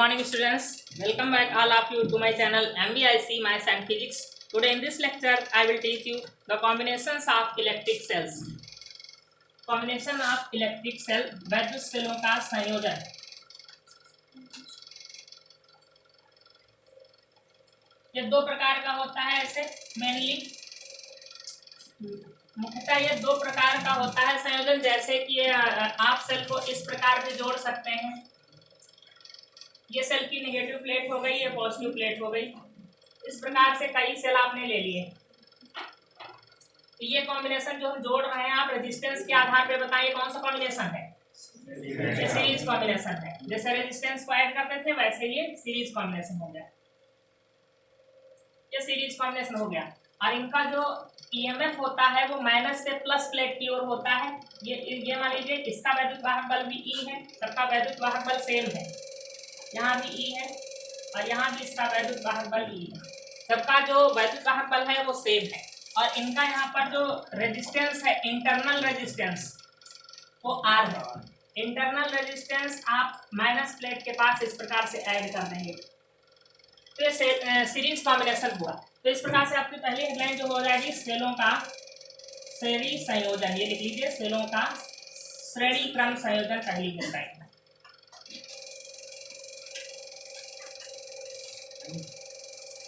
morning students, welcome back all of you to my channel MBIC Maths and Physics. Today in this lecture I will teach you the combinations of electric cells. Combination of electric cell, वैद्युत सेलों का संयोजन। ये दो प्रकार का होता है, ऐसे मेनली मुख्यतः ये दो प्रकार का होता है संयोजन। जैसे कि आप सेल को इस प्रकार भी जोड़ सकते हैं, ये सेल की नेगेटिव प्लेट हो गई, ये पॉजिटिव प्लेट हो गई। इस प्रकार से कई सेल आपने ले लिए। तो ये कॉम्बिनेशन जो हम जोड़ रहे हैं, आप रेजिस्टेंस के आधार पे बताइए कौन सा कॉम्बिनेशन है। ये सीरीज कॉम्बिनेशन है। जैसे रेजिस्टेंस को ऐड करते थे वैसे ये सीरीज कॉम्बिनेशन हो गया। ये सीरीज कॉम्बिनेशन हो गया। और इनका जो ईएमएफ होता है वो माइनस से प्लस प्लेट की ओर होता है। ये मान लीजिए इसका वैद्युत वाहक बल भी ई है, सबका वैद्युत वाहक बल सेम है। यहाँ भी ई है और यहाँ भी इसका वैद्युत वाहक बल ई है। सबका जो वैद्युत वाहक बल है वो सेम है। और इनका यहाँ पर जो रेजिस्टेंस है, इंटरनल रेजिस्टेंस, वो आर है। इंटरनल रेजिस्टेंस आप माइनस प्लेट के पास इस प्रकार से ऐड कर देंगे। तो ये सीरीज कॉम्बिनेशन हुआ। तो इस प्रकार से आपकी पहली हेडलाइन जो हो जाएगी, सेलों का श्रेणी संयोजन। ये लिख लीजिए, सेलों का श्रेणी क्रम संयोजन पहली हेडलाइन।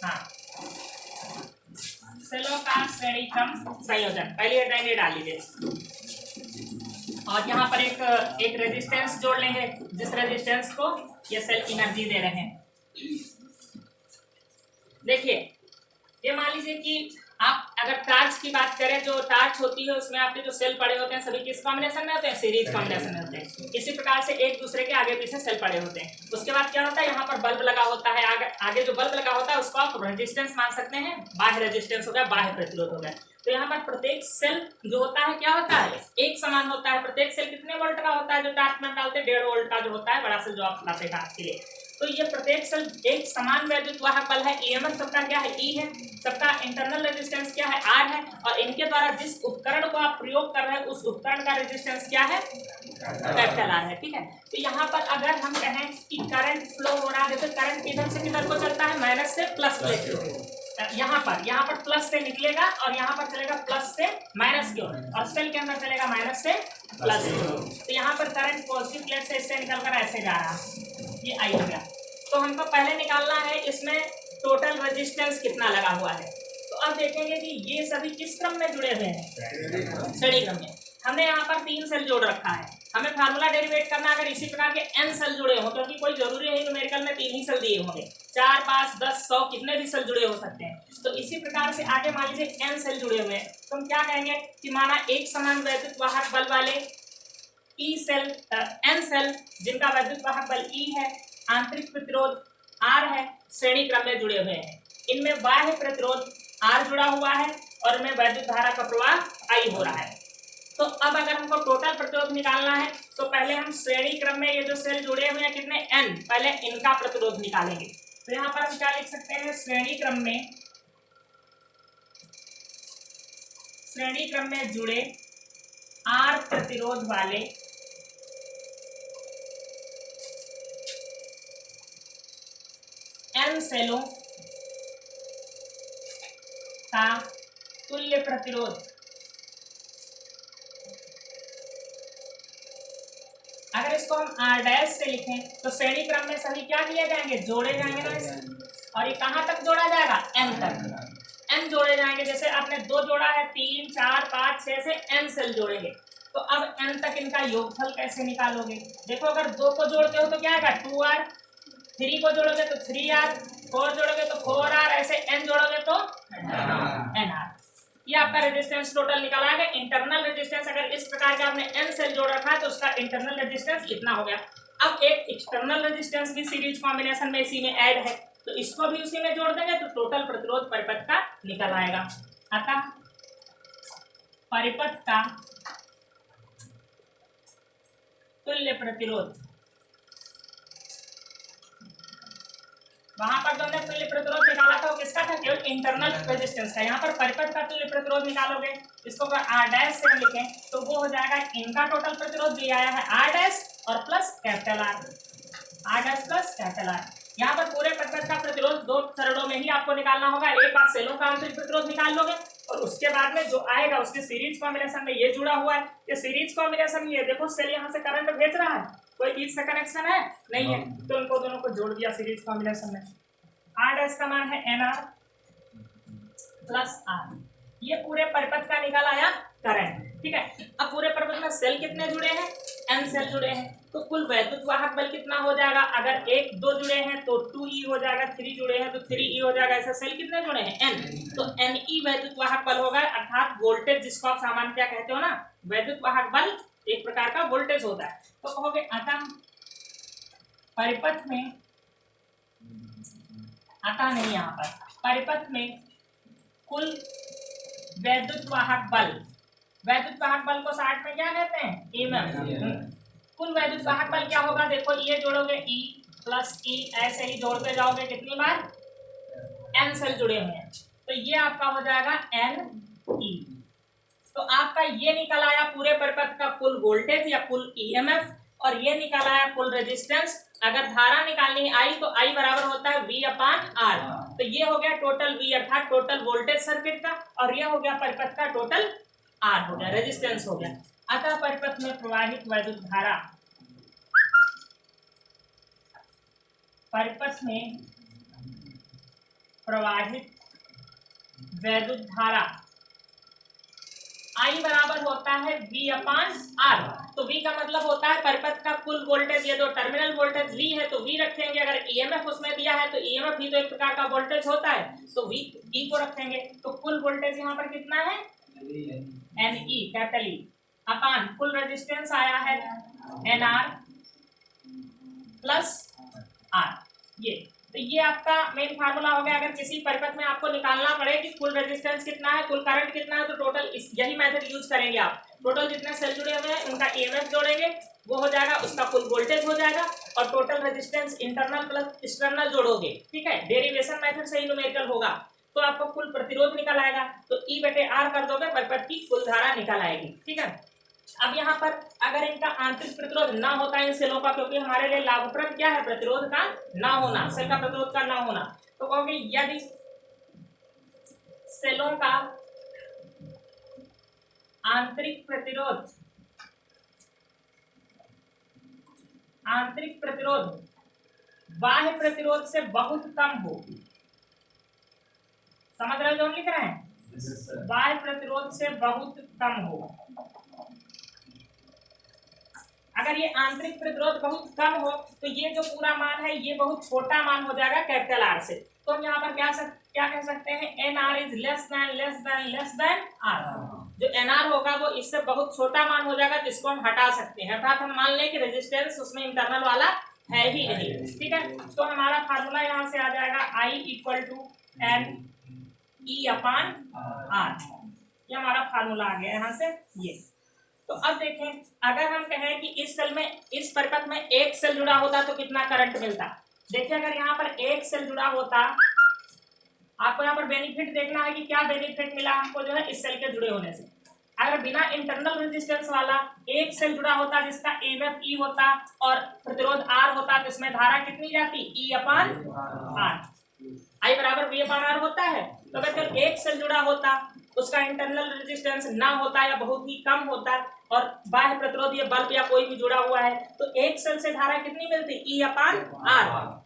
हाँ, सेलों का श्रेणी क्रम संयोजन पहली हेडलाइन ये डाल लीजिए। और यहाँ पर एक रेजिस्टेंस जोड़ लेंगे, जिस रेजिस्टेंस को ये सेल एनर्जी दे रहे हैं। देखिए, ये मान लीजिए कि आप अगर टार्च की बात करें, जो टार्च होती है उसमें आपके जो सेल पड़े होते हैं सभी किस कॉम्बिनेशन में होते हैं, सीरीज कॉम्बिनेशन में होते हैं। इसी प्रकार से एक दूसरे के आगे पीछे सेल पड़े होते हैं। उसके बाद क्या होता है, यहाँ पर बल्ब लगा होता है। आगे जो बल्ब लगा होता है उसको आप रेजिस्टेंस मान सकते हैं, बाह्य रेजिस्टेंस हो गया, बाह्य प्रतिरोध हो गया। तो यहाँ पर प्रत्येक सेल जो होता है क्या होता है, एक समान होता है। प्रत्येक सेल कितने वोल्ट का होता है, जो टार्च में डालते हैं 1.5 वोल्ट का जो होता है, बड़ा सेल जो आप बताते हैं के लिए। तो ये प्रत्येक सेल एक समान वैद्युत वाहक बल है। ईएमएफ सबका क्या है, ई है। सबका इंटरनल रेजिस्टेंस क्या है, आर है। और इनके द्वारा जिस उपकरण को आप प्रयोग कर रहे हैं उस उपकरण का रेजिस्टेंस क्या है, कैपिटल आर है। ठीक है। तो यहाँ पर अगर हम कहें कि करंट फ्लो हो रहा है, जैसे करंट किधर से किधर को चलता है, माइनस से प्लस प्लेट। यहाँ पर प्लस से निकलेगा और यहाँ पर चलेगा प्लस से माइनस की ओर, और सेल के अंदर चलेगा माइनस से प्लस की ओर। तो यहाँ पर करंट पॉजिटिव प्लेट से इससे निकलकर ऐसे जा रहा है, ये आई हो गया। तो हमको पहले निकालना है इसमें टोटल रेजिस्टेंस कितना लगा हुआ है। तो अब देखेंगे कि ये सभी किस क्रम में जुड़े हुए हैं, श्रेणी क्रम में। हमने यहाँ पर 3 सेल जोड़ रखा है। हमें फार्मूला डेरिवेट करना, अगर इसी प्रकार के n सेल जुड़े हों, क्योंकि कोई जरूरी नहीं न्यूमेरिकल में 3 ही सेल दिए होंगे, 4, 5, 10, 100 कितने भी सेल जुड़े हो सकते हैं। तो इसी प्रकार से आगे मान लीजिए n सेल जुड़े हुए हैं, तो हम क्या कहेंगे कि माना एक समान वैद्युत वाहक बल वाले ई सेल, n सेल जिनका वैद्युत वाहक बल ई है, आंतरिक प्रतिरोध आर है, श्रेणी क्रम में जुड़े हुए हैं। इनमें बाह्य प्रतिरोध आर जुड़ा हुआ है और इनमें वैद्युत धारा का प्रवाह आई हो रहा है। तो अब अगर हमको टोटल प्रतिरोध निकालना है तो पहले हम श्रेणी क्रम में ये जो सेल जुड़े हुए हैं कितने n, पहले इनका प्रतिरोध निकालेंगे। तो यहाँ पर हम क्या लिख सकते हैं, श्रेणी क्रम में जुड़े आर प्रतिरोध वाले n सेलों का तुल्य प्रतिरोध। अगर इसको हम r डैश से लिखें तो श्रेणी क्रम में सभी क्या किए जाएंगे, जोड़े जाएंगे ना। और ये कहाँ तक जोड़ा जाएगा, n तक। n जोड़े जाएंगे। जैसे आपने 2 जोड़ा है, 3, 4, 5, 6 से n सेल जोड़ेंगे। तो अब n तक इनका योगफल कैसे निकालोगे। देखो, अगर 2 को जोड़ते हो तो क्या आएगा 2r, 3 को जोड़ोगे तो 3r, 4 जोड़ोगे तो 4r, ऐसे n जोड़ोगे तो nr। ये आपका रेजिस्टेंस टोटल निकाला है। इंटरनल रेजिस्टेंस अगर इस प्रकार का आपने n सेल जोड़ रखा है तो उसका इंटरनल रेजिस्टेंस इतना हो गया। अब एक एक्सटर्नल रेजिस्टेंस भी सीरीज कॉम्बिनेशन में इसी में ऐड है, तो इसको भी उसी में जोड़ देंगे तो टोटल प्रतिरोध परिपथ का निकल आएगा। अतः परिपथ का तुल्य प्रतिरोध, वहां पर जो हमने तुल्य प्रतिरोध निकाला था वो किसका था, केवल इंटरनल रेजिस्टेंस का। यहाँ पर परिपथ का तुल्य प्रतिरोध निकालोगे, इसको अगर आर डैश से हम लिखें तो वो हो जाएगा, इनका टोटल प्रतिरोध दिया आया है आर डैश और plus capital are. R dash plus capital R। यहाँ पर पूरे परिपथ का प्रतिरोध 2 चरणों में ही आपको निकालना होगा। एक बार सेलों का आंतरिक प्रतिरोध निकाल लोगे और उसके बाद में जो आएगा उसके सीरीज कॉम्बिनेशन में ये जुड़ा हुआ है, ये सीरीज कॉम्बिनेशन, ये देखो सेल यहाँ से करंट भेज रहा है, कोई बीच से कनेक्शन है नहीं है, तो उनको दोनों को जोड़ दिया सीरीज कॉम्बिनेशन में। R डैश का मान है NR प्लस R, ये पूरे परिपथ का निकाल आया करंट। ठीक है, अब पूरे परिपथ में सेल कितने जुड़े हैं? N सेल जुड़े हैं, तो कुल वैद्युत वाहक बल कितना हो जाएगा? अगर 1 2 जुड़े हैं तो 2E हो जाएगा, 3 जुड़े हैं तो 3E हो जाएगा। ऐसे सेल कितने जुड़े हैं? N, तो Ne वैद्युत वाहक बल होगा, अर्थात वोल्टेज जिसको आप सामान्य क्या कहते हो ना, वैद्युत वाहक बल एक प्रकार का वोल्टेज होता है। तो कहोगे अतः परिपथ में, अतः नहीं, यहाँ पर परिपथ में कुल वैद्युत वाहक बल, वैद्युत वाहक बल को शॉर्ट में क्या कहते हैं? EMF। कुल वैद्युत वाहक बल क्या होगा? देखो ये जोड़ोगे E प्लस E, ऐसे ही जोड़ते जाओगे, कितनी बार? N सेल जुड़े हुए हैं, तो ये आपका हो जाएगा NE। तो आपका ये निकल आया पूरे परिपथ का कुल वोल्टेज या कुल EMF, और ये निकल आया कुल रेजिस्टेंस। अगर धारा निकालनी है I, तो I बराबर होता है V/R। तो ये हो गया टोटल V अर्थात टोटल वोल्टेज सर्किट का, और ये हो गया परिपथ का टोटल R हो गया, रेजिस्टेंस हो गया। अतः परिपथ में प्रवाहित वैद्युत धारा, परिपथ में प्रवाहित वैद्युत धारा I बराबर होता है V/R। तो V का मतलब होता है परिपथ का कुल वोल्टेज, ये जो टर्मिनल वोल्टेज V है तो V रखेंगे, अगर EMF उसमें दिया है तो EMF भी तो एक प्रकार का वोल्टेज होता है, तो V को रखेंगे। तो कुल वोल्टेज यहाँ पर कितना है? NE कैपिटल E अपान कुल रेजिस्टेंस आया है NR प्लस R। ये आपका मेन फार्मूला हो गया। अगर किसी परिपथ में आपको निकालना पड़े कि कुल रेजिस्टेंस कितना है, कुल करंट कितना है, तो टोटल यही मेथड यूज करेंगे आप। टोटल जितने सेल जुड़े हुए हैं उनका EMF जोड़ेंगे, वो हो जाएगा, उसका कुल वोल्टेज हो जाएगा, और total resistance internal plus external जोड़ोगे। ठीक है, डेरिवेशन मेथड से ही न्यूमेरिकल होगा, तो आपको कुल प्रतिरोध निकल आएगा, तो E/R कर दोगे, परिपथ की कुल धारा निकल आएगी। ठीक है, अब यहाँ पर अगर इनका आंतरिक प्रतिरोध ना होता है इन सेलों का, क्योंकि हमारे लिए लाभप्रद क्या है? प्रतिरोध का ना होना, सेल का प्रतिरोध का ना होना, तो कहोगे यदि सेलों का आंतरिक प्रतिरोध बाह्य प्रतिरोध से बहुत कम हो, समझ रहे हो जो हम लिख रहे हैं? बाह्य प्रतिरोध से बहुत कम हो। अगर ये आंतरिक प्रतिरोध बहुत कम हो तो ये जो पूरा मान है ये बहुत छोटा मान हो जाएगा कैपिटल R से। तो हम यहाँ पर क्या कह सकते हैं? NR is less than R। जो NR होगा वो इससे बहुत छोटा मान हो जाएगा, जिसको हम हटा सकते हैं, अर्थात हम मान लें कि रेजिस्टेंस उसमें इंटरनल वाला है ही नहीं। ठीक है, तो हमारा फार्मूला यहाँ से आ जाएगा I = NE/R। ये हमारा फार्मूला आ गया यहाँ से ये। तो अब देखें, अगर हम कहें कि इस सेल में, इस परिपथ में एक सेल जुड़ा होता तो कितना करंट मिलता? देखिए, अगर यहाँ पर एक सेल जुड़ा होता, आपको यहाँ पर बेनिफिट देखना है कि क्या बेनिफिट मिला हमको जो है इस सेल के जुड़े होने से। अगर बिना इंटरनल रेजिस्टेंस वाला एक सेल जुड़ा होता जिसका EMF E होता और प्रतिरोध R होता, तो इसमें धारा कितनी जाती? E/R। I बराबर V/R होता है। तो अगर एक सेल जुड़ा होता, उसका इंटरनल रेजिस्टेंस ना होता या बहुत ही कम होता, और बाह्य प्रतिरोध ये बल्ब या कोई भी जुड़ा हुआ है, तो एक सेल से धारा कितनी मिलती? E/R।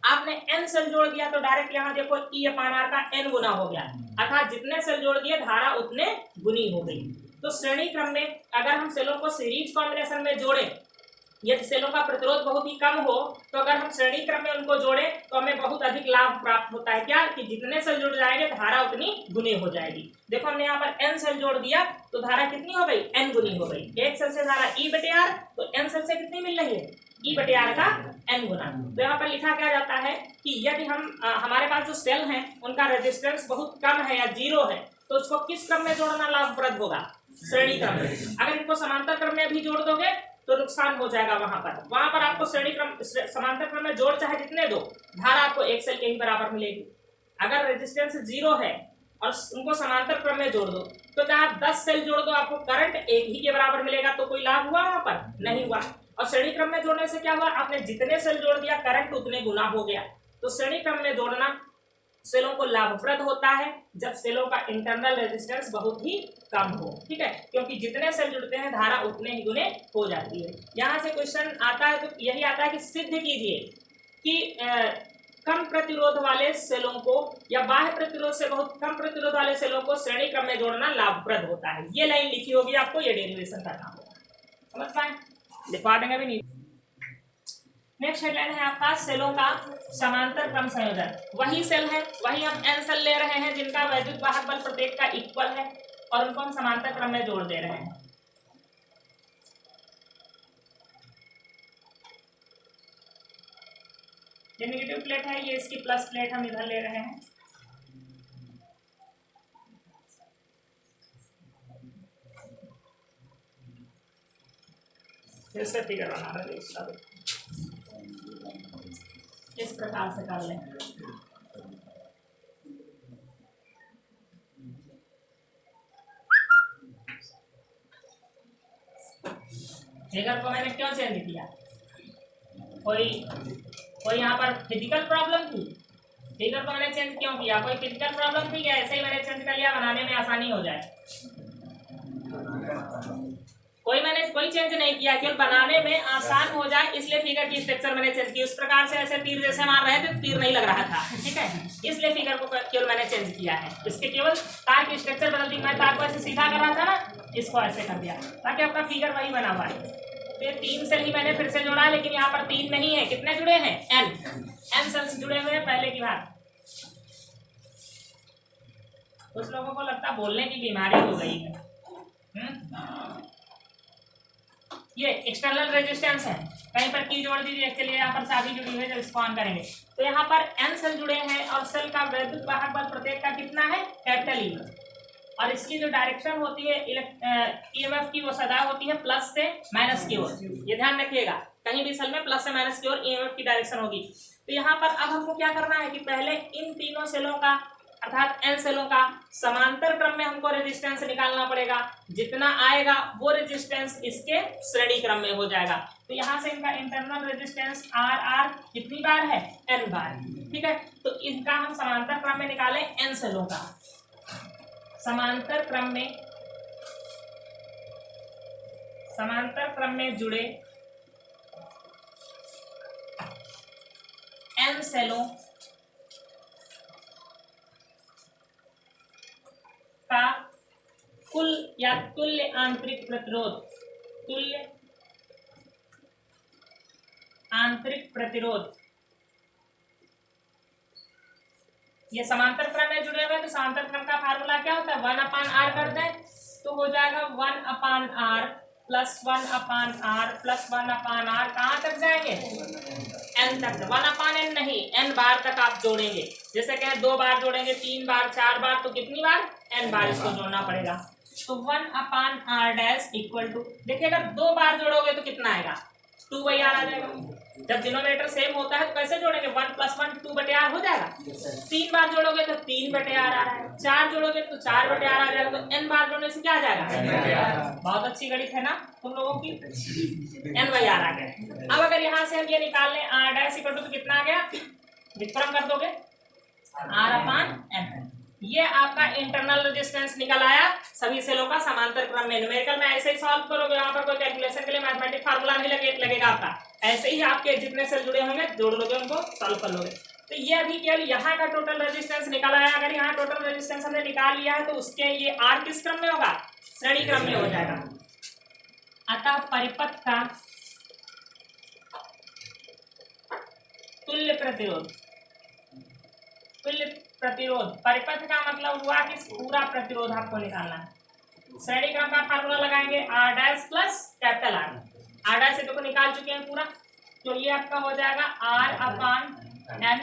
आपने N सेल जोड़ दिया तो डायरेक्ट यहाँ देखो E/R का N गुना हो गया, अर्थात जितने सेल जोड़ दिए धारा उतने गुनी हो गई। तो श्रेणी क्रम में अगर हम सेलों को सीरीज कॉम्बिनेशन में जोड़े, यदि सेलों का प्रतिरोध बहुत ही कम हो, तो अगर हम श्रेणी क्रम में उनको जोड़े तो हमें बहुत अधिक लाभ प्राप्त होता है। क्या? कि जितने सेल जुड़ जाएंगे धारा उतनी गुनी हो जाएगी। देखो, हमने यहाँ पर N सेल जोड़ दिया तो धारा कितनी हो गई? N गुनी हो गई। एक सेल से धारा E/R, तो N सेल से कितनी मिल रही है? E/R का N गुना। तो यहाँ पर लिखा क्या जाता है कि यदि हम हमारे पास जो सेल हैं उनका रेजिस्टेंस बहुत कम है या 0 है, तो उसको किस क्रम में जोड़ना लाभप्रद होगा? श्रेणी क्रम में। अगर इनको समांतर क्रम में भी जोड़ दोगे तो नुकसान हो जाएगा। वहां पर आपको श्रेणी क्रम, समांतर क्रम में जोड़ चाहे जितने दो, धारा आपको एक सेल के ही बराबर मिलेगी। अगर रेजिस्टेंस 0 है और उनको समांतर क्रम में जोड़ दो, तो चाहे आप 10 सेल जोड़ दो, आपको करंट एक ही के बराबर मिलेगा। तो कोई लाभ हुआ? वहां पर नहीं हुआ। और श्रेणी क्रम में जोड़ने से क्या हुआ, आपने जितने सेल जोड़ दिया करंट उतने गुना हो गया। तो श्रेणी क्रम में जोड़ना सेलों को लाभप्रद होता है जब सेलों का इंटरनल रेजिस्टेंस बहुत ही कम हो, ठीक है, क्योंकि जितने सेल जुड़ते हैं धारा उतने ही गुने हो जाती है। यहाँ से क्वेश्चन आता है तो यही आता है कि सिद्ध कीजिए कि कम प्रतिरोध वाले सेलों को या बाह्य प्रतिरोध से बहुत कम प्रतिरोध वाले सेलों को श्रेणी क्रम में जोड़ना लाभप्रद होता है। ये लाइन लिखी होगी, आपको ये डेरिवेशन करना होगा, समझ पाए, लिखवा देंगे भी नहीं। नेक्स्ट हेडलाइन है आपका सेलों का समांतर क्रम संयोजन। वही सेल है, वही हम n सेल ले रहे हैं जिनका वैद्युत वाहक बल प्रत्येक का इक्वल है और उनको हम समांतर क्रम में जोड़ दे रहे हैं। ये नेगेटिव प्लेट है, ये इसकी प्लस प्लेट हम इधर ले रहे हैं। फिर से फिगर बना रहे इसका इस प्रकार से कर लें। फिगर को मैंने क्यों चेंज किया, कोई यहाँ पर फिजिकल प्रॉब्लम थी, फिगर को मैंने चेंज क्यों किया, कोई फिजिकल प्रॉब्लम थी क्या, ऐसे ही मैंने चेंज कर लिया बनाने में आसानी हो जाए। कोई चेंज नहीं किया, केवल बनाने में आसान हो जाए इसलिए फिगर की स्ट्रक्चर मैंने चेंज की। उस प्रकार से ऐसे तीर जैसे मार रहे थे तीर नहीं लग रहा था, ठीक है, इसलिए फिगर को केवल मैंने चेंज किया है। इसके केवल तार की स्ट्रक्चर बदल दी, मैं तार को ऐसे सीधा कर रहा था ना, इसको ऐसे कर दिया ताकि आपका फिगर वही बना हुआ है। तो ये 3 सेल ही मैंने फिर से जोड़ा, लेकिन यहाँ पर 3 नहीं है, कितने जुड़े हैं, n सेल्स जुड़े हुए हैं पहले की बार। कुछ लोगों को लगता है बोलने की बीमारी हो गई है। ये एक्सटर्नल रेजिस्टेंस है, कहीं पर की जोड़ दीजिए, चलिए यहाँ पर शादी जुड़ी हुई है, जब इसको ऑन करेंगे तो यहाँ पर n सेल जुड़े हैं और सेल का वैद्युत वाहक बल प्रत्येक का कितना है, कैपिटल E, और इसकी जो डायरेक्शन होती है ईएमएफ की वो सदा होती है प्लस से माइनस की ओर। ये ध्यान रखिएगा, कहीं भी सेल में प्लस से माइनस की ओर ईएमएफ की डायरेक्शन होगी। तो यहाँ पर अब हमको क्या करना है कि पहले इन तीनों सेलों का अर्थात n सेलों का समांतर क्रम में हमको रेजिस्टेंस निकालना पड़ेगा। जितना आएगा वो रेजिस्टेंस इसके श्रेणी क्रम में हो जाएगा। तो यहाँ से इनका इंटरनल रेजिस्टेंस R कितनी बार है, n बार, ठीक है। तो इनका हम समांतर क्रम में निकालें n सेलों का, समांतर क्रम में जुड़े n सेलों का कुल या तुल्य आंतरिक प्रतिरोध, ये समांतर क्रम में जुड़े हुए, तो समांतर क्रम का फार्मूला क्या होता है, 1/r कर दें तो हो जाएगा 1/r plus 1/r plus 1/r, कहाँ तक जाएंगे, n तक, 1/n नहीं, n बार तक आप जोड़ेंगे। जैसे कहें 2 बार जोड़ेंगे, 3 बार, 4 बार, तो कितनी बार, n बार इसको जोड़ना पड़ेगा। तो 1/r डैश इक्वल टू, देखिए अगर 2 बार जोड़ोगे तो कितना आएगा, 2/r आ जाएगा। जब डिनोमिनेटर सेम होता है तो कैसे जोड़ेंगे, 1 + 1 2/r हो जाएगा। 3 बार जोड़ोगे तो 3/r आ रहा है, 4 जोड़ोगे तो 4/r आ जाएगा। तो n बार जोड़ने से क्या आ जाएगा, बहुत अच्छी गणित है ना तुम लोगों की, n/r आ गया। अब अगर यहाँ से हम ये निकाल लें r डैश इक्वल टू, तो कितना आ गया, विक्रम कर दोगे r/n, ये आपका इंटरनल रेजिस्टेंस निकल आया सभी सेलों का समांतर क्रम में। न्यूमेरिकल में ऐसे ही सॉल्व करोगे, यहाँ पर कोई कैलकुलेशन के लिए मैथमेटिक फार्मूला नहीं लगेगा आपका, ऐसे ही आपके जितने सेल जुड़े होंगे जोड़ लोगे, उनको सॉल्व कर लोगे। तो ये अभी केवल यहाँ का टोटल रेजिस्टेंस निकल आया। अगर यहाँ टोटल रेजिस्टेंस हमने निकाल लिया है तो उसके ये R किस क्रम में होगा, श्रेणी क्रम में हो जाएगा। अतः परिपथ का तुल्य प्रतिरोध, परिपथ का मतलब हुआ कि पूरा प्रतिरोध आपको निकालना है। श्रेणी क्रम का फार्मूला लगाएंगे R dash plus capital R dash से तो निकाल चुके हैं पूरा, तो ये आपका हो जाएगा R/n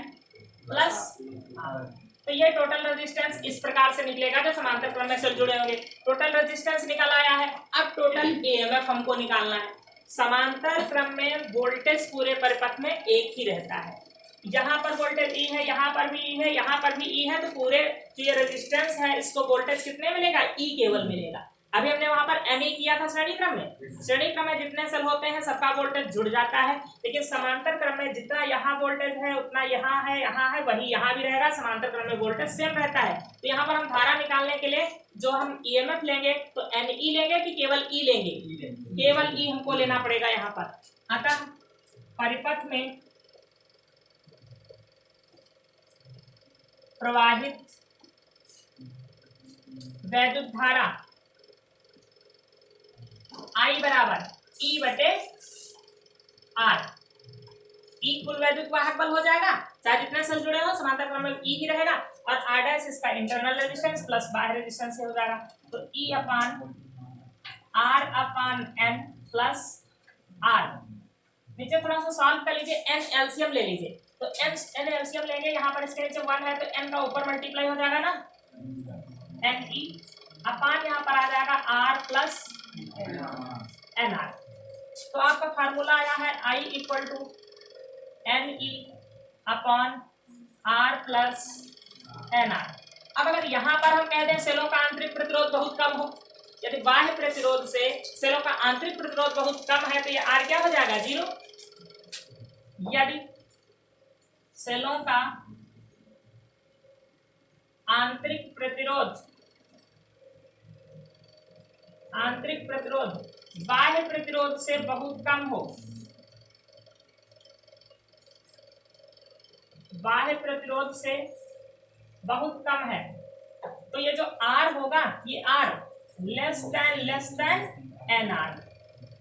प्लस R। तो ये टोटल रेजिस्टेंस इस प्रकार से निकलेगा जो समांतर क्रम में सेल जुड़े होंगे। टोटल रेजिस्टेंस निकल आया है, अब टोटल EMF हमको निकालना है। समांतर क्रम में वोल्टेज पूरे परिपथ में एक ही रहता है, यहाँ पर वोल्टेज E है, यहाँ पर भी E है, यहाँ पर भी E है, तो पूरे जो ये रेजिस्टेंस है इसको वोल्टेज कितने मिलेगा, E केवल मिलेगा। अभी हमने वहां पर Ni किया था श्रेणी क्रम में जितने सेल होते हैं सबका वोल्टेज जुड़ जाता है, लेकिन समांतर क्रम में जितना यहाँ वोल्टेज है उतना यहाँ है वही यहाँ भी रहेगा, समांतर क्रम में वोल्टेज सेम रहता है। तो यहाँ पर हम धारा निकालने के लिए जो हम EMF लेंगे तो Ne लेंगे कि केवल E लेंगे? केवल E हमको लेना पड़ेगा यहाँ पर। अतः परिपथ में प्रवाहित वैद्युत धारा I बराबर E बटे R। E कुल वैद्युत वाहक बल हो जाएगा, चाहे जितने सेल जुड़े हो समांतर क्रम में E ही रहेगा, और R डैश इसका इंटरनल रेजिस्टेंस प्लस बाह्य रेजिस्टेंस हो जाएगा। तो E अपान R अपान N प्लस R। नीचे थोड़ा सा सॉल्व कर लीजिए, N एलसीएम ले लीजिए। तो N एलसीएम लेंगे, यहाँ पर इसके नीचे 1 है तो N का ऊपर मल्टीप्लाई हो जाएगा ना, Ne अपान यहाँ पर आ जाएगा R प्लस NR। तो आपका फार्मूला आया है I equal to Ne upon R plus NR। अब अगर यहाँ पर हम कह दें सेलों का आंतरिक प्रतिरोध बहुत कम हो, यदि बाह्य प्रतिरोध से सेलों का आंतरिक प्रतिरोध बहुत कम है तो ये R क्या हो जाएगा? 0। यदि सेलों का आंतरिक प्रतिरोध बाह्य प्रतिरोध से बहुत कम हो, बाह्य प्रतिरोध से बहुत कम है, तो ये जो R होगा ये R लेस देन NR,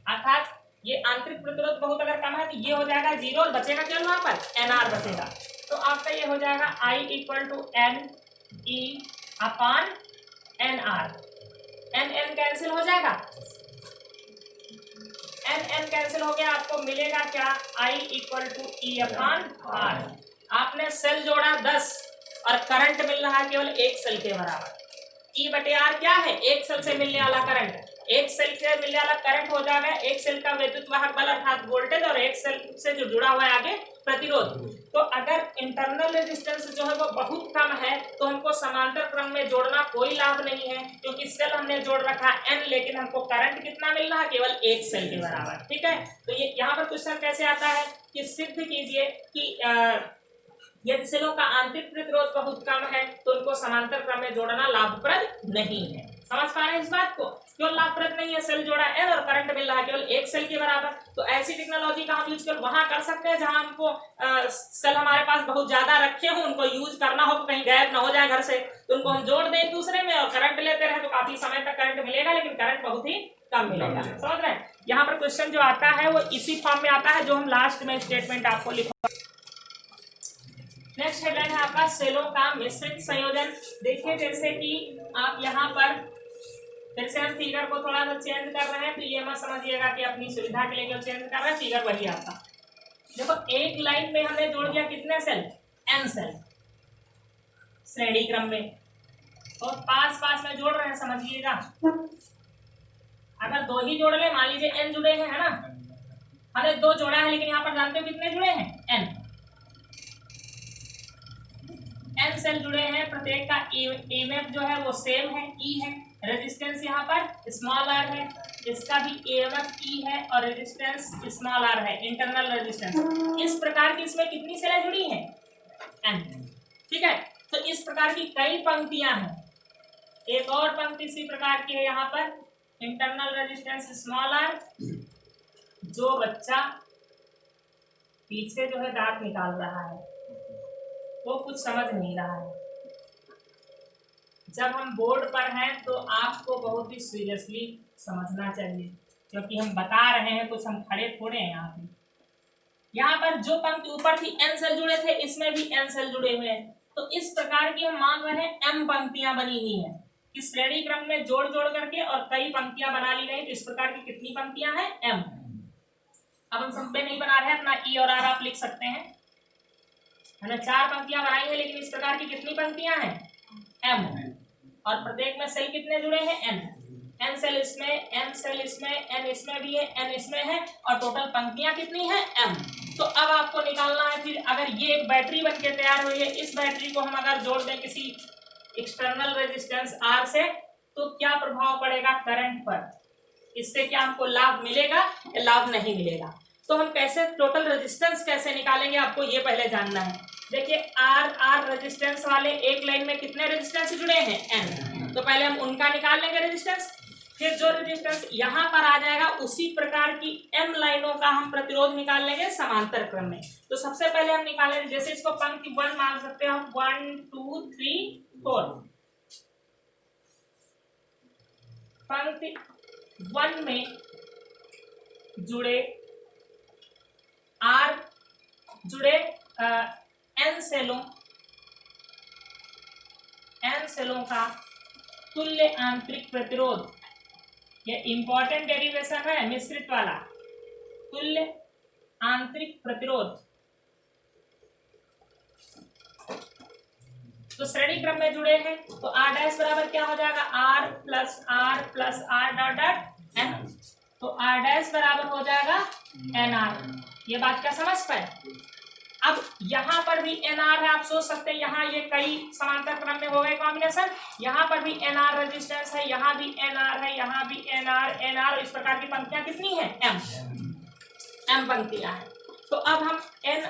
अर्थात ये आंतरिक प्रतिरोध बहुत अगर कम है तो ये हो जाएगा 0 और बचेगा क्या वहां पर? NR बचेगा। तो आपका ये हो जाएगा I equal to Ne upon NR। N cancel हो जाएगा, N कैंसिल हो गया, आपको मिलेगा क्या? I equal to E upon R। आपने सेल जोड़ा 10 और करंट मिल रहा है केवल एक सेल के बराबर। E बटे R क्या है? एक सेल से मिलने वाला करंट, एक सेल से मिलने वाला करंट हो जाएगा एक सेल का विद्युत वाहक बल अर्थात वोल्टेज, और एक सेल से जो जुड़ा हुआ है आगे प्रतिरोध। तो अगर इंटरनल रेजिस्टेंस जो है वो बहुत कम है तो हमको समांतर क्रम में जोड़ना कोई लाभ नहीं है, क्योंकि सेल हमने जोड़ रखा N, लेकिन हमको करंट कितना मिल रहा है? केवल एक सेल के बराबर। ठीक है, तो ये यहाँ पर क्वेश्चन कैसे आता है कि सिद्ध कीजिए कि यदि सेलों का आंतरिक प्रतिरोध बहुत कम है तो उनको समांतर क्रम में जोड़ना लाभप्रद नहीं है। समझ पा रहे हैं इस बात को? क्यों लाभप्रद नहीं है? सेल जोड़ा N और करंट मिल रहा है केवल एक सेल के बराबर। तो ऐसी टेक्नोलॉजी का हम यूज कर वहां कर सकते हैं जहां हमको सेल हमारे पास बहुत ज्यादा रखे हो, उनको यूज करना हो, कहीं गायब ना हो जाए घर से, तो उनको हम जोड़ दें एक दूसरे में और करंट लेते रहे तो काफी समय तक करंट मिलेगा, लेकिन करंट बहुत ही कम मिलेगा। समझ रहे हैं? यहाँ पर क्वेश्चन जो आता है वो इसी फॉर्म में आता है जो हम लास्ट में स्टेटमेंट आपको लिखा। नेक्स्ट हेडलाइन है आपका सेलों का मिश्रित संयोजन। देखिए जैसे कि आप यहाँ पर फिर से हम फिगर को थोड़ा सा चेंज कर रहे हैं, तो ये मत समझिएगा कि अपनी सुविधा के लिए चेंज कर रहे हैं, फिगर वही आपका। देखो एक लाइन में हमने जोड़ दिया कितने सेल? N सेल श्रेणी क्रम में, और पास में जोड़ रहे हैं, समझिएगा। अगर 2 ही जोड़ ले, मान लीजिए N जुड़े हैं, है ना, हमने 2 जोड़ा है, लेकिन यहाँ पर जानते हो कितने जुड़े हैं? N सेल जुड़े हैं, प्रत्येक का EMF जो है वो सेम है, E है, रेजिस्टेंस यहाँ पर स्मॉल r है, इसका भी EMF E है और रेजिस्टेंस स्मॉल r है, इंटरनल रेजिस्टेंस। इस प्रकार की इसमें कितनी सेलें जुड़ी हैं? N। ठीक है, तो इस प्रकार की कई पंक्तियां हैं। एक और पंक्ति इसी प्रकार की है यहाँ पर, इंटरनल रेजिस्टेंस स्मॉल r। जो बच्चा पीछे जो है दांत निकाल रहा है वो कुछ समझ नहीं रहा है। जब हम बोर्ड पर हैं तो आपको बहुत ही सीरियसली समझना चाहिए, क्योंकि हम बता रहे हैं, कुछ हम खड़े थोड़े हैं यहाँ पे। यहाँ पर जो पंक्ति ऊपर थी N सेल जुड़े थे, इसमें भी N सेल जुड़े हुए हैं। तो इस प्रकार की हम मान रहे हैं M पंक्तियां बनी हुई हैं, इस श्रेणी क्रम में जोड़ करके और कई पंक्तियां बना ली गई। तो इस प्रकार की कितनी पंक्तियां हैं? M। अब हम सब पे नहीं बना रहे हैं, अपना E और R आप लिख सकते हैं। हमने 4 पंक्तियां बनाई है, लेकिन इस प्रकार की कितनी पंक्तियां हैं? M। और प्रत्येक में सेल कितने जुड़े हैं? N सेल इसमें, N सेल इसमें, N इसमें भी है, N इसमें है, और टोटल पंक्तियां कितनी हैं? M। तो अब आपको निकालना है फिर, अगर ये एक बैटरी बन के तैयार हुई है, इस बैटरी को हम अगर जोड़ दें किसी एक्सटर्नल रेजिस्टेंस R से, तो क्या प्रभाव पड़ेगा करंट पर, इससे क्या हमको लाभ मिलेगा या लाभ नहीं मिलेगा। तो हम कैसे टोटल रेजिस्टेंस कैसे निकालेंगे, आपको ये पहले जानना है। देखिए आर रेजिस्टेंस वाले एक लाइन में कितने रेजिस्टेंस जुड़े हैं, एन, तो पहले हम उनका निकाल लेंगे रेजिस्टेंस। फिर जो रेजिस्टेंस यहाँ पर आ जाएगा उसी प्रकार की एम लाइनों का हम प्रतिरोध निकाल लेंगे समांतर क्रम में। तो सबसे पहले हम निकालेंगे, जैसे इसको पंक्ति 1 मान सकते हैं हम, 1 2 3 4। पंक्ति 1 में जुड़े आर जुड़े एन सेलों का तुल्य आंतरिक प्रतिरोध, ये इंपॉर्टेंट डेरिवेशन है मिश्रित वाला, तुल्य आंतरिक प्रतिरोध। तो श्रेणी क्रम में जुड़े हैं तो आर डैश बराबर क्या हो जाएगा, R plus R dot dot N. तो आर डैश बराबर हो जाएगा एन आर। ये बात क्या समझ पाए। अब यहाँ पर भी एन आर है, आप सोच सकते हैं यहाँ ये कई समांतर क्रम में हो गए कॉम्बिनेशन, यहाँ पर भी एन आर रेजिस्टेंस है, यहाँ भी एन आर है, यहाँ भी एन आर, इस प्रकार की पंक्तियां कितनी है, एम पंक्तियां हैं। तो अब हम एन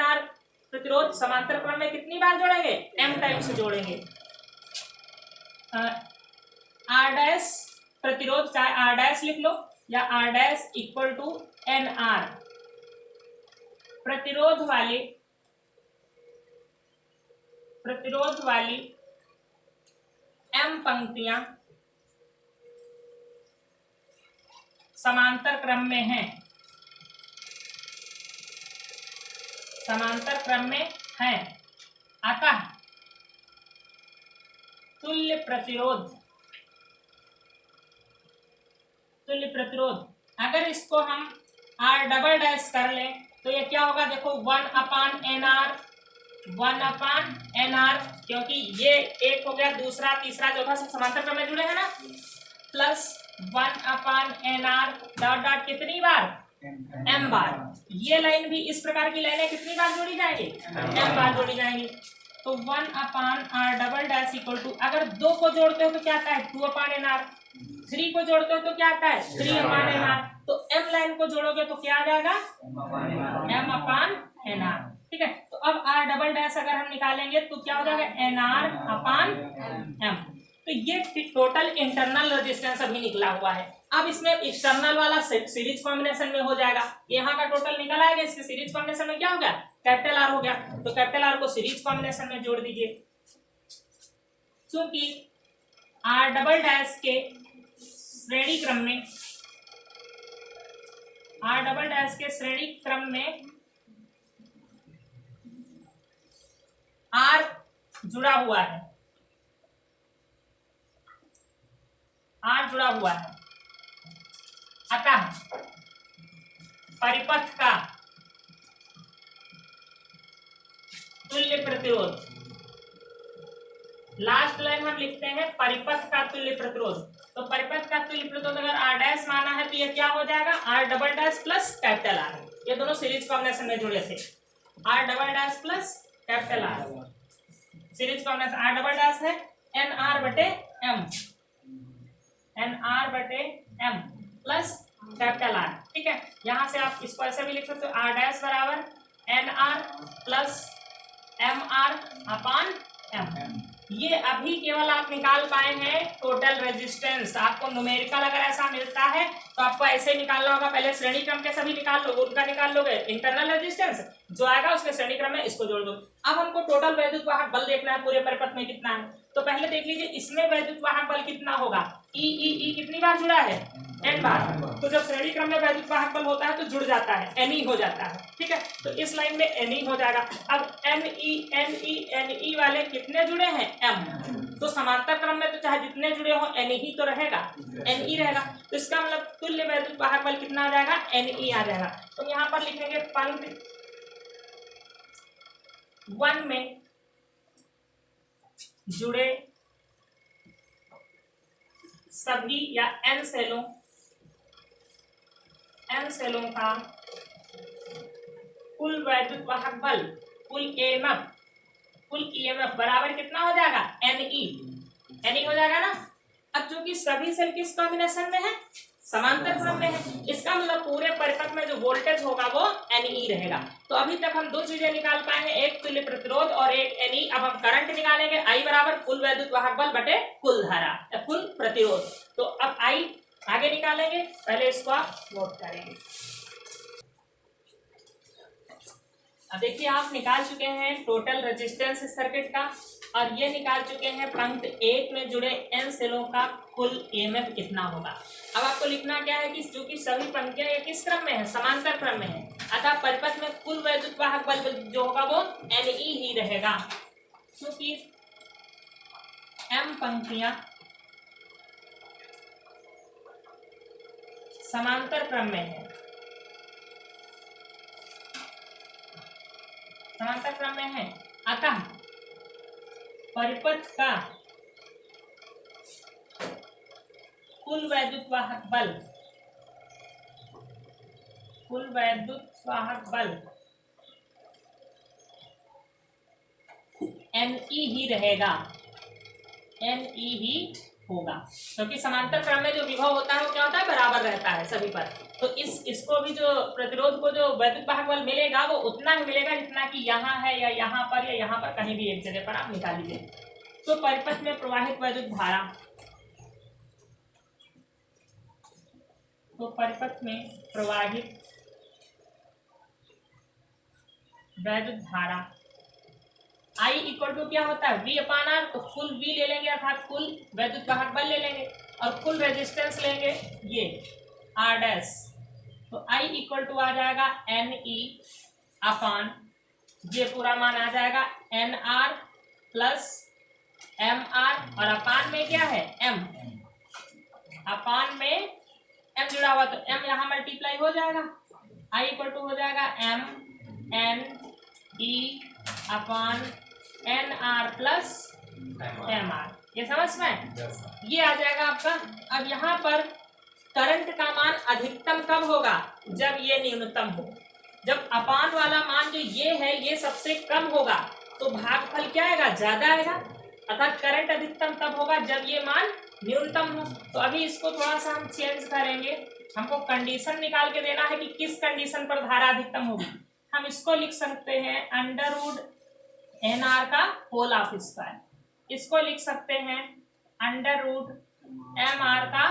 आर प्रतिरोध समांतर क्रम में कितनी बार जोड़ेंगे, एम टाइम से जोड़ेंगे। आर डैश प्रतिरोध चाहे आर डैश लिख लो या R dash equal to N R, प्रतिरोध वाली एम पंक्तियां समांतर क्रम में हैं, अतः तुल्य प्रतिरोध अगर इसको हम आर डबल डैश कर लें तो ये क्या होगा, देखो 1 अपान एन आर, क्योंकि ये एक हो गया, दूसरा तीसरा चौथा सब समांतर क्रम में जुड़े हैं ना, प्लस 1 अपान एन आर डॉट डॉट कितनी बार, एम बार। ये लाइन भी इस प्रकार की लाइनें कितनी बार जोड़ी जाएंगी, एम बार जोड़ी जाएंगी। तो 1 upon R double dash equal to, अगर 2 को जोड़ते हो तो क्या आता है 2 अपान एन आर, 3 को जोड़ते हो तो क्या आता है 3 अपान एन आर। तो एम लाइन को जोड़ोगे तो क्या आ जाएगा, एम अपान एन आर। ठीक है, तो अब आर डबल डैश अगर हम निकालेंगे तो क्या हो जाएगा, एन आर अपान एम। तो ये टोटल इंटरनल रेजिस्टेंस अभी निकला हुआ है। अब इसमें एक्सटर्नल वाला सीरीज कॉम्बिनेशन में हो जाएगा, यहाँ का टोटल निकल आएगा, इसके सीरीज कॉम्बिनेशन में क्या हो गया, कैपिटल आर हो गया। तो कैपिटल आर को सीरीज कॉम्बिनेशन में जोड़ दीजिए, क्योंकि आर डबल डैश के श्रेणी क्रम में आर जुड़ा हुआ है, अतः परिपथ का तुल्य प्रतिरोध, लास्ट लाइन हम लिखते हैं परिपथ का तुल्य प्रतिरोध। तो परिपथ का तुल्य प्रतिरोध अगर आर डैश माना है तो ये क्या हो जाएगा, R double dash plus capital R, ये दोनों सीरीज कॉम्बिनेशन में जुड़े थे, R double dash plus capital R, series combination R double dash है एन आर बटे एम प्लस कैपिटल आर। ठीक है, यहां से आप इसको ऐसे भी लिख सकते हो, आर डैश बराबर N R plus M R upon M. ये अभी केवल आप निकाल पाए हैं टोटल रेजिस्टेंस। आपको न्यूमेरिकल अगर ऐसा मिलता है तो आपको ऐसे निकालना होगा, पहले श्रेणी क्रम के सभी निकाल लो, उनका निकाल लोगे, इंटरनल रेजिस्टेंस जो आएगा उसके श्रेणी क्रम में इसको जोड़ दो। अब हमको टोटल वैद्युत वाहक बल देखना है पूरे परिपथ में कितना है। तो पहले देख लीजिए इसमें वैद्युत वाहक बल कितना होगा, ई कितनी बार जुड़ा है, एन बार। तो जब श्रेणी क्रम में वैद्युत वाहक बल होता है तो जुड़ जाता है, एन हो जाता है। ठीक है, तो इस लाइन में एन हो जाएगा। अब एन वाले कितने जुड़े हैं, एम। तो समांतर क्रम में तो चाहे जितने जुड़े हो एन ही तो रहेगा, एन ई रहेगा। तो इसका मतलब तुल्य वैद्युत वाहक बल कितना आ जाएगा, एन ई आ जाएगा। तो यहाँ पर लिखेंगे पंक्ति 1 में जुड़े सभी या एन सेलों का कुल वैद्युत वाहक बल, कुल ईएमएफ बराबर कितना हो जाएगा, एन ई हो जाएगा ना। अब जो कि सभी सेल किस कॉम्बिनेशन में है, समांतर क्रम में है, इसका मतलब पूरे परिपथ में जो वोल्टेज होगा वो Ne रहेगा। तो अभी तक हम दो चीजें निकाल पाए हैं, एक तुल्य प्रतिरोध और एक Ne। अब हम करंट निकालेंगे, I बराबर कुल वैद्युत वाहक बल बटे कुल धारा या कुल प्रतिरोध। तो अब I आगे निकालेंगे, पहले इसको आप नोट करेंगे। अब देखिए आप निकाल चुके हैं टोटल रेजिस्टेंस सर्किट का, और ये निकाल चुके हैं पंक्ति 1 में जुड़े n सेलों का कुल EMF कितना होगा। अब आपको लिखना क्या है कि चूंकि सभी पंक्तियां ये किस क्रम में है, समांतर क्रम में है, अतः परिपथ में कुल वैद्युत वाहक बल जो होगा वो Ne ही रहेगा, क्योंकि m पंक्तियां समांतर क्रम में है, समांतर क्रम में है, अतः परिपथ का कुल वैद्युत वाहक बल, कुल वैद्युत वाहक बल Ne ही रहेगा, Ne ही होगा, क्योंकि समांतर क्रम में जो विभव होता है वो क्या होता है, बराबर रहता है सभी पर। तो इसको भी जो प्रतिरोध को जो वैद्युत वाहक बल मिलेगा वो उतना ही मिलेगा जितना कि यहाँ है या यहाँ पर या यहाँ पर कहीं भी एक जगह पर आप निकाल लीजिए। तो परिपथ में प्रवाहित वैद्युत धारा, तो परिपथ में प्रवाहित वैद्युत धारा I इक्वल टू क्या होता है, V अपान R। तो कुल V ले लेंगे अर्थात कुल वैद्युत वाहक बल ले लेंगे, और कुल रेजिस्टेंस लेंगे ये R डैश। तो I इक्वल टू आ जाएगा Ne अपान, ये पूरा मान आ जाएगा NR प्लस MR, और अपान में क्या है M, अपान में M जुड़ा हुआ तो M यहाँ मल्टीप्लाई हो जाएगा, I इक्वल टू हो जाएगा MNE अपान NR प्लस MR। ये समझ में, ये आ जाएगा आपका। अब यहाँ पर करंट का मान अधिकतम कब होगा, जब ये न्यूनतम हो। जब अपान वाला मान जो ये है ये सबसे कम होगा तो भागफल क्या आएगा, ज्यादा आएगा, अर्थात करंट अधिकतम तब होगा जब ये मान न्यूनतम हो। तो अभी इसको थोड़ा सा हम चेंज करेंगे, हमको कंडीशन निकाल के देना है कि किस कंडीशन पर धारा अधिकतम होगी। हम इसको लिख सकते हैं अंडर रूट NR का होल ऑफ स्क्वायर, इसको लिख सकते हैं अंडर रूट MR का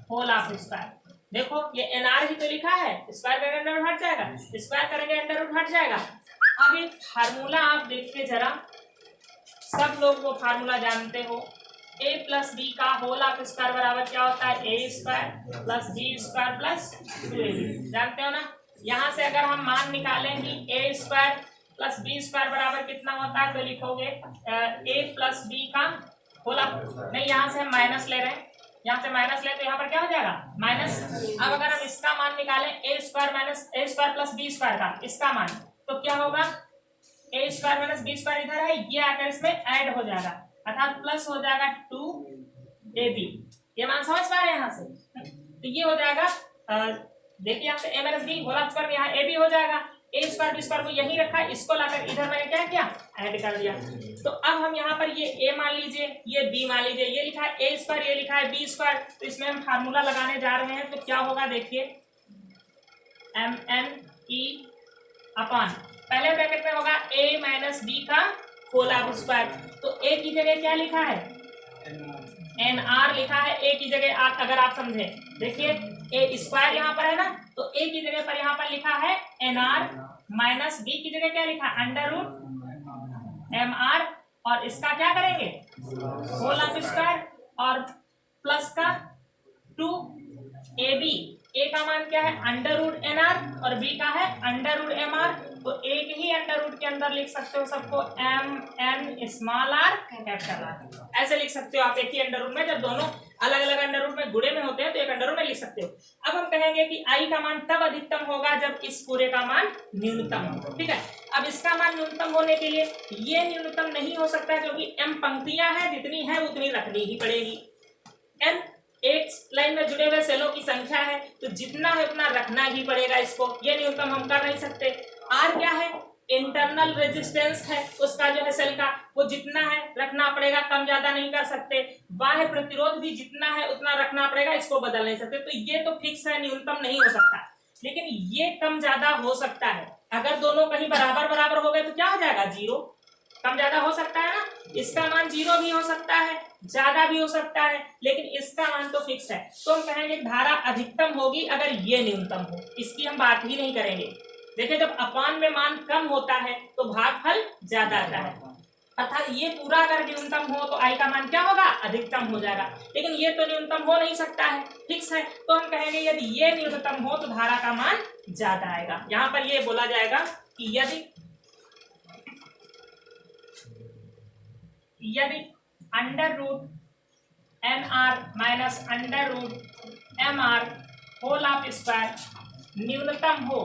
होल ऑफ स्क्वायर। देखो ये NR ही तो लिखा है, स्क्वायर करेंगे अंडर रूट हट जाएगा, स्क्वायर करेंगे अंडर रूट हट जाएगा। अब एक फार्मूला आप देखिए जरा, सब लोग वो फार्मूला जानते हो, a प्लस बी का होल ऑफ स्क्वायर बराबर क्या होता है, a square plus b square plus 2ab, जानते हो ना। यहाँ से अगर हम मान निकालेंगे a square plus b square बराबर कितना होता है, तो लिखोगे a प्लस बी का होल ऑफ, नहीं यहाँ से हम माइनस ले रहे हैं, यहाँ से माइनस ले तो यहाँ पर क्या हो जाएगा माइनस। अब अगर हम इसका मान निकालें a square minus a square plus b square का, इसका मान, तो क्या होगा a square minus b square इधर है, ये आकर इसमें ऐड हो जाएगा, अर्थात प्लस हो जाएगा 2ab। ये मान समझ पा रहे हैं यहाँ से, तो ये हो जाएगा, देखिए यहाँ से a minus b whole square में यहाँ ab हो जाएगा, a स्क्वायर बी स्क्वायर को यहीं रखा, इसको लाकर इधर मैंने क्या किया, ऐड कर दिया। तो अब हम यहाँ पर ये a मान लीजिए, ये b मान लीजिए, ये लिखा है a स्क्वायर, ये लिखा है b स्क्वायर, तो इसमें हम फार्मूला लगाने जा रहे हैं। तो क्या होगा देखिए, MNE अपान, पहले ब्रैकेट में होगा a माइनस बी का होल ऑफ स्क्वायर, तो a की जगह क्या लिखा है, NR लिखा है, a की जगह अगर आप समझे, देखिए a स्क्वायर यहाँ पर है ना, तो a की जगह पर यहाँ पर लिखा है NR, माइनस b की जगह क्या लिखा है अंडर रूट MR, और इसका क्या करेंगे होल ऑफ स्क्वायर, और प्लस का 2ab। a का मान क्या है अंडर रूट NR और b का है अंडर रूट MR, तो एक ही अंडर रूट के अंदर लिख सकते हो सबको MN small r capital R, ऐसे लिख सकते हो आप एक ही अंडर रूट में। जब दोनों अलग अलग अंडर रूट में गुणे में होते हैं तो एक अंडर रूट में लिख सकते हो। अब हम कहेंगे कि I का मान तब अधिकतम होगा जब इस पूरे का मान न्यूनतम हो, ठीक है। अब इसका मान न्यूनतम होने के लिए ये न्यूनतम नहीं हो सकता, क्योंकि m पंक्तियां हैं, जितनी है उतनी रखनी ही पड़ेगी। n एक लाइन में जुड़े हुए सेलों की संख्या है, तो जितना है उतना रखना ही पड़ेगा इसको, ये न्यूनतम हम कर नहीं सकते। R क्या है, इंटरनल रेजिस्टेंस है उसका जो है सेल का वो जितना है रखना पड़ेगा, कम ज्यादा नहीं कर सकते। बाह्य प्रतिरोध भी जितना है उतना रखना पड़ेगा, इसको बदल नहीं सकते। तो ये तो फिक्स है, न्यूनतम नहीं हो सकता, लेकिन ये कम ज्यादा हो सकता है। अगर दोनों कहीं बराबर बराबर हो गए तो क्या हो जाएगा, जीरो। कम ज्यादा हो सकता है ना, इसका मान जीरो भी हो सकता है, ज्यादा भी हो सकता है, लेकिन इसका मान तो फिक्स है। तो हम कहेंगे धारा अधिकतम होगी अगर ये न्यूनतम हो, इसकी हम बात ही नहीं करेंगे। देखिए जब अपान में मान कम होता है तो भागफल ज्यादा आता है, अर्थात ये पूरा अगर न्यूनतम हो तो आई का मान क्या होगा, अधिकतम हो जाएगा। लेकिन ये तो न्यूनतम हो नहीं सकता है, फिक्स है। तो हम कहेंगे यदि ये न्यूनतम हो तो धारा का मान ज्यादा आएगा। यहाँ पर ये बोला जाएगा कि यदि under root N R minus under root M R whole of square न्यूनतम हो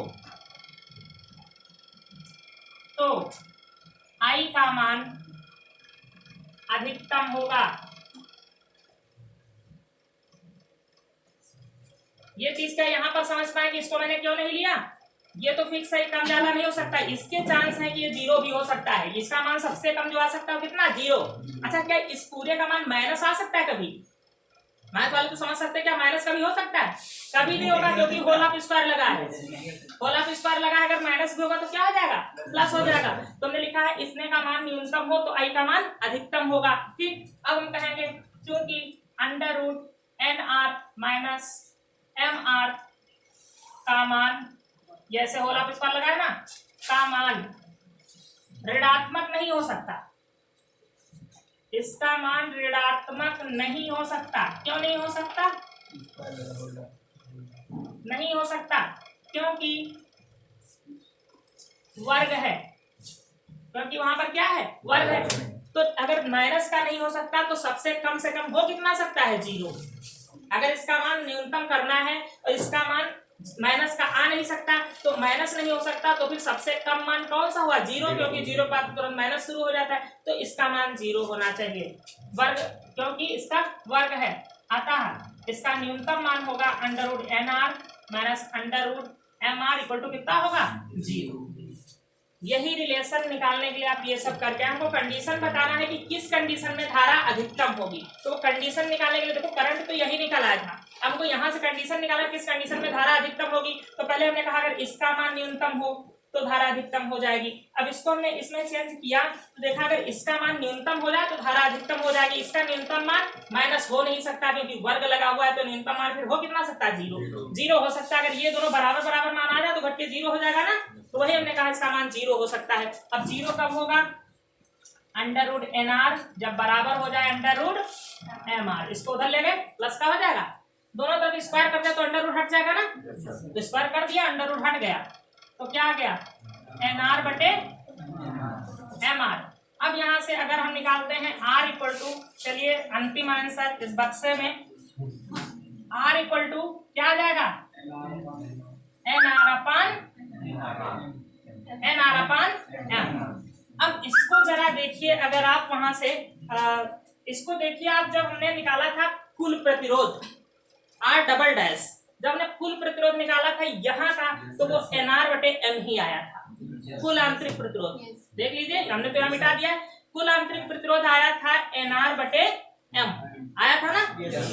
तो आई का मान अधिकतम होगा। ये चीज क्या यहाँ पर समझ पाएंगे, इसको मैंने क्यों नहीं लिया, ये तो फिक्स है, कम ज्यादा नहीं हो सकता। इसके चांस है कि ये जीरो भी हो सकता है, इसका मान सबसे कम जो आ सकता है कितना, जीरो। अच्छा क्या इस पूरे का मान माइनस आ सकता है कभी, मैथ वाले तो समझ सकते हैं क्या माइनस कभी हो सकता है, कभी नहीं होगा, क्योंकि होल ऑफ स्क्वायर लगा है। होल ऑफ स्क्वायर लगा है, अगर माइनस भी होगा तो क्या हो जाएगा, प्लस हो जाएगा। तो हमने लिखा है इसने का मान न्यूनतम हो तो आई का मान अधिकतम होगा। ठीक, अब हम कहेंगे क्योंकि under root N R minus M R का मान, जैसे होल ऑफ स्क्वायर लगा है ना, का मान ऋणात्मक नहीं हो सकता, इसका मान ऋणात्मक नहीं हो सकता। क्यों नहीं हो सकता, नहीं हो सकता क्योंकि वर्ग है, क्योंकि वहां पर क्या है, वर्ग है। तो अगर माइनस का नहीं हो सकता तो सबसे कम से कम हो कितना सकता है, जीरो। अगर इसका मान न्यूनतम करना है और इसका मान माइनस का आ नहीं सकता, तो माइनस नहीं हो सकता, तो फिर सबसे कम मान कौन सा हुआ, जीरो, क्योंकि जीरो पर तुरंत माइनस शुरू हो जाता है, तो इसका मान जीरो होना चाहिए। वर्ग, क्योंकि इसका वर्ग है, अतः इसका न्यूनतम मान होगा under root N R minus under root M R equal to कितना होगा, जीरो। यही रिलेशन निकालने के लिए आप ये सब करके हमको कंडीशन बताना है कि किस कंडीशन में धारा अधिकतम होगी। तो कंडीशन निकालने के लिए देखो करंट तो यही निकल आया था, हमको यहाँ से कंडीशन निकाला किस कंडीशन में धारा अधिकतम होगी। तो पहले हमने कहा अगर इसका मान न्यूनतम हो तो धारा अधिकतम हो जाएगी। अब इसको हमने इसमें चेंज किया तो देखा अगर इसका मान न्यूनतम हो जाए तो धारा अधिकतम हो जाएगी। इसका न्यूनतम मान माइनस हो नहीं सकता क्योंकि वर्ग लगा हुआ है, तो न्यूनतम मान फिर हो कितना सकता है, जीरो। जीरो हो सकता है, अगर ये दोनों बराबर बराबर मान आ जाए तो घट के जीरो हो जाएगा ना, तो वही हमने कहा इसका मान जीरो हो सकता है। अब जीरो कब होगा, अंडर रूट एन आर जब बराबर हो जाए अंडर रूट एम आर, इसको उधर ले गए प्लस का हो जाएगा, दोनों तरफ स्क्वायर कर दिया तो अंडर रूट हट जाएगा ना, तो स्क्वायर कर दिया अंडर रूट हट गया, तो क्या आ गया, एन आर बटे एम आर। अब यहाँ से अगर हम निकालते हैं आर इक्वल टू, चलिए अंतिम आंसर इस बक्से में आर इक्वल टू क्या आ जाएगा, एन आर अपान एम। अब इसको जरा देखिए, अगर आप वहां से इसको देखिए, आप जब हमने निकाला था कुल प्रतिरोध आर डबल डैश, जब हमने कुल प्रतिरोध निकाला था यहाँ का, तो वो एन आर बटे एम ही आया था, कुल आंतरिक प्रतिरोध। देख लीजिए हमने तो यहाँ मिटा दिया, कुल आंतरिक प्रतिरोध आया था एन आर बटे एम आया था ना।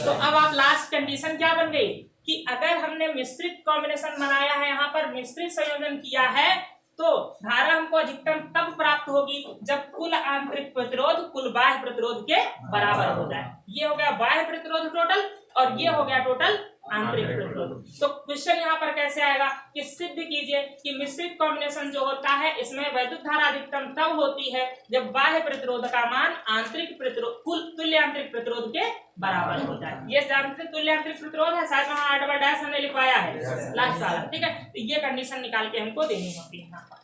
तो अब आप लास्ट कंडीशन क्या बन गई कि अगर हमने मिश्रित कॉम्बिनेशन बनाया है, यहाँ पर मिश्रित संयोजन किया है, तो धारा हमको अधिकतम तब प्राप्त होगी जब कुल आंतरिक प्रतिरोध कुल बाह्य प्रतिरोध के बराबर हो जाए। ये हो गया बाह्य प्रतिरोध टोटल और ये हो गया टोटल आंतरिक प्रतिरोध। तो क्वेश्चन यहाँ पर कैसे आएगा कि सिद्ध कीजिए कि मिश्रित कॉम्बिनेशन जो होता है इसमें वैद्युत धारा अधिकतम तब होती है जब बाह्य प्रतिरोध का मान आंतरिक प्रतिरोध कुल तुल्य आंतरिक प्रतिरोध के बराबर हो जाए। ये आंतरिक तुल्य आंतरिक प्रतिरोध है, शायद वहाँ आर डबल डैश हमने लिखवाया है लास्ट वाला, ठीक है। तो ये कंडीशन निकाल के हमको देनी होती है यहाँ पर।